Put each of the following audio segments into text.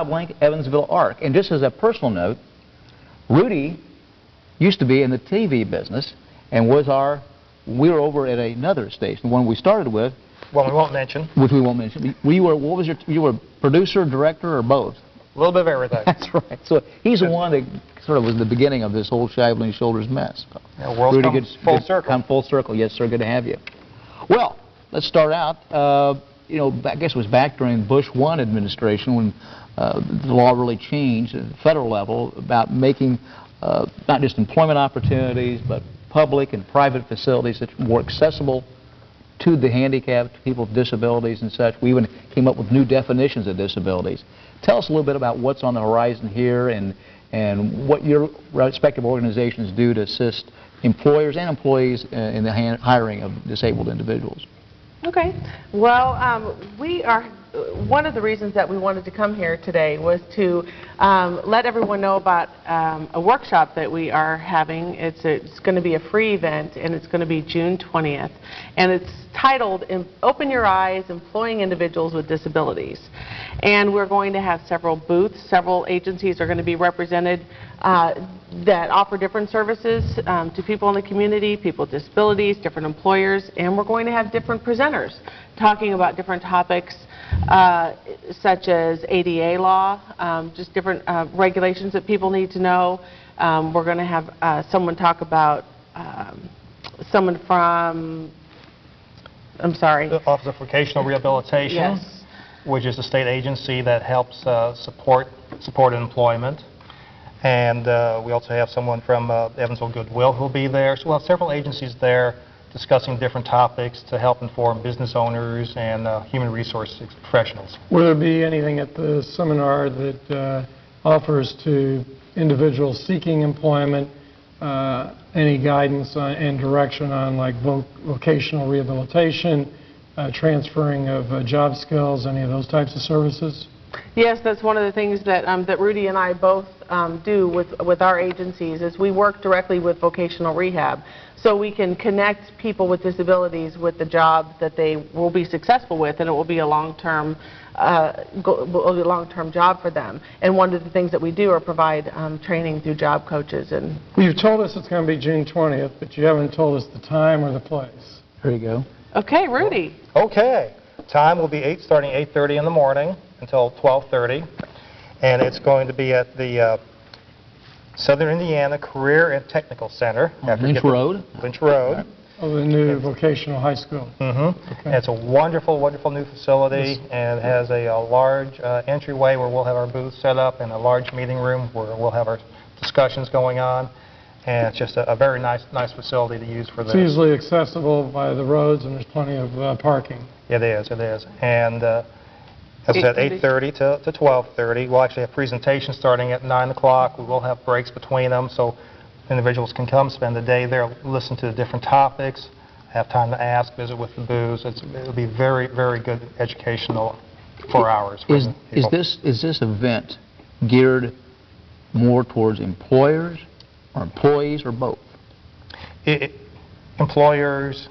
Link, Evansville ARC. And just as a personal note, Rudy used to be in the TV business and we were over at another station, the one we started with. Well, we won't mention. Which we won't mention. You were producer, director, or both? A little bit of everything. That's right. So he's the one that sort of was the beginning of this whole Shively Shoulders mess. Yeah, world's come full circle. Come full circle. Yes, sir. Good to have you. Well, let's start out. You know, I guess it was back during Bush 1 administration when the law really changed at the federal level about making not just employment opportunities, but public and private facilities that were more accessible to the handicapped, to people with disabilities and such. We even came up with new definitions of disabilities. Tell us a little bit about what's on the horizon here and what your respective organizations do to assist employers and employees in the hiring of disabled individuals. Okay. Well, we are. One of the reasons that we wanted to come here today was to let everyone know about a workshop that we are having. It's going to be a free event, and it's going to be June 20th. And it's titled Open Your Eyes, Employing Individuals with Disabilities. And we're going to have several booths. Several agencies are going to be represented that offer different services to people in the community, people with disabilities, different employers, and we're going to have different presenters talking about different topics such as ADA law, just different regulations that people need to know. We're going to have someone talk about someone from, I'm sorry. The Office of Vocational Rehabilitation, yes, which is a state agency that helps support employment. And we also have someone from Evansville Goodwill who will be there. So we'll have several agencies there discussing different topics to help inform business owners and human resource professionals. Will there be anything at the seminar that offers to individuals seeking employment any guidance and direction on like vocational rehabilitation, transferring of job skills, any of those types of services? Yes, that's one of the things that that Rudy and I both do with our agencies is we work directly with vocational rehab, so we can connect people with disabilities with the jobs that they will be successful with, and it will be a long-term job for them. And one of the things that we do are provide training through job coaches. And well, you've told us it's going to be June 20th, but you haven't told us the time or the place. There you go. Okay, Rudy. Okay. Time will be starting 8:30 in the morning until 12:30, and it's going to be at the Southern Indiana Career and Technical Center. Lynch Road. Lynch Road. Right. Oh, the new vocational high school. Mm-hmm. Okay. And it's a wonderful, wonderful new facility, and it has a large entryway where we'll have our booth set up and a large meeting room where we'll have our discussions going on. And it's just a very nice facility to use for this. It's easily accessible by the roads, and there's plenty of parking. It is. And as I said, 8:30 to 12:30. We'll actually have presentations starting at 9 o'clock. We will have breaks between them, so individuals can come spend the day there, listen to the different topics, have time to ask, visit with the booths. It'll be very, very good educational 4 hours. Is this event geared more towards employers or employees or both? Employers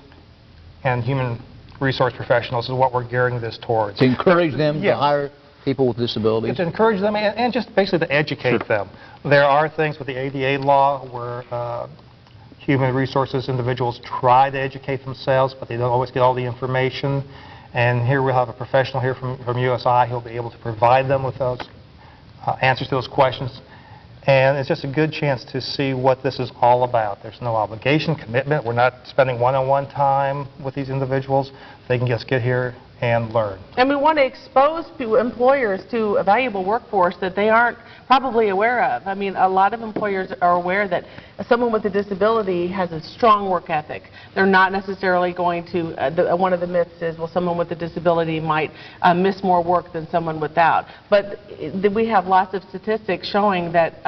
and human resource professionals is what we're gearing this towards. To encourage them Yes. to hire people with disabilities? To encourage them and just basically to educate them. There are things with the ADA law where human resources individuals try to educate themselves, but they don't always get all the information. And here we'll have a professional here from USI who'll be able to provide them with those answers to those questions. And it's just a good chance to see what this is all about. There's no obligation, commitment. We're not spending one-on-one time with these individuals. They can just get here and learn. And we want to expose employers to a valuable workforce that they aren't probably aware of. I mean, a lot of employers are aware that someone with a disability has a strong work ethic. They're not necessarily going to, one of the myths is, well, someone with a disability might miss more work than someone without. But we have lots of statistics showing that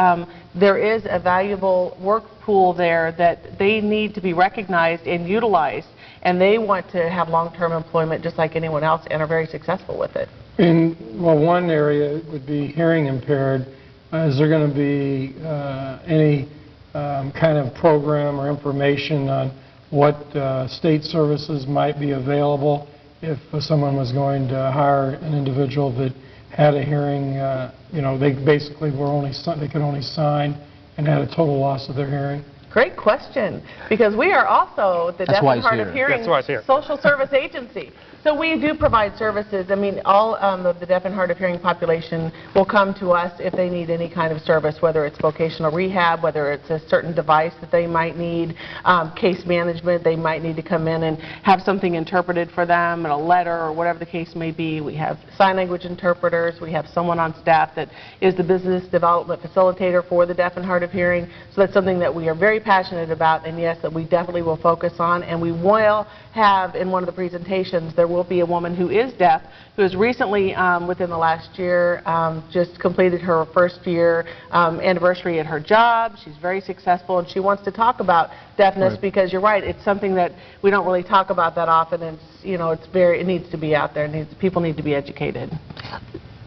there is a valuable work pool there that they need to be recognized and utilized. And they want to have long-term employment just like anyone else and are very successful with it. Well, one area would be hearing impaired. Is there going to be any kind of program or information on what state services might be available if someone was going to hire an individual that had a hearing they basically were they could only sign and had a total loss of their hearing? Great question, because we are also the That's Deaf why and he's Hard of here. Hearing That's why he's here. social service agency. So we do provide services. I mean, all of the deaf and hard of hearing population will come to us if they need any kind of service, whether it's vocational rehab, whether it's a certain device that they might need, case management, they might need to come in and have something interpreted for them, and a letter or whatever the case may be. We have sign language interpreters. We have someone on staff that is the business development facilitator for the deaf and hard of hearing. So that's something that we are very passionate about, and yes, that we definitely will focus on. And we will have in one of the presentations, there will be a woman who is deaf, who has recently, within the last year, just completed her first year anniversary at her job. She's very successful, and she wants to talk about deafness because you're right, it's something that we don't really talk about that often, and it needs to be out there. People need to be educated.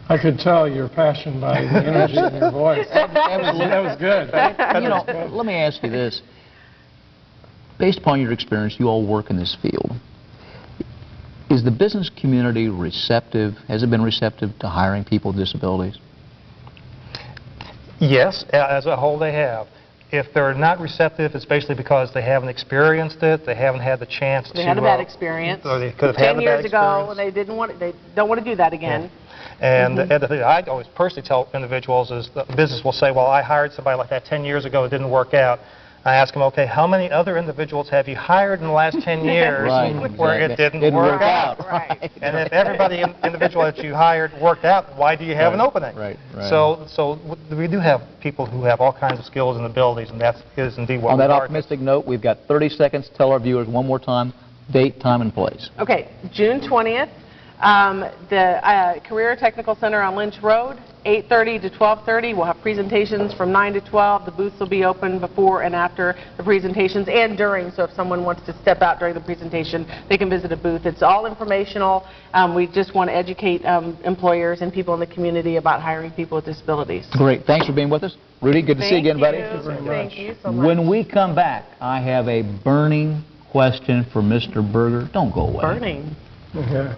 I could tell your passion by the energy in your voice. That was good. Let me ask you this. Based upon your experience, you all work in this field. Is the business community receptive? Has it been receptive to hiring people with disabilities? Yes, as a whole they have. If they're not receptive, it's basically because they haven't experienced it, they haven't had the chance to... They had a bad experience. Or they could have had 10 a years bad ago, experience. they don't want to do that again. And the thing I always personally tell individuals is the business will say, well, I hired somebody like that 10 years ago, it didn't work out. I ask them, okay, how many other individuals have you hired in the last 10 years where it didn't work out? Right. And if everybody individual that you hired worked out, why do you have an opening? Right. So we do have people who have all kinds of skills and abilities, and that is indeed what On we that target. optimistic note, we've got 30 seconds. Tell our viewers one more time, date, time, and place. Okay, June 20th, the Career Technical Center on Lynch Road, 8:30 to 12:30. We'll have presentations from 9 to 12. The booths will be open before and after the presentations and during, so if someone wants to step out during the presentation, they can visit a booth. It's all informational. We just want to educate employers and people in the community about hiring people with disabilities. Great. Thanks for being with us. Rudy, good to see you again, buddy. Thank you so much. When we come back, I have a burning question for Mr. Berger. Don't go away. Burning. Okay.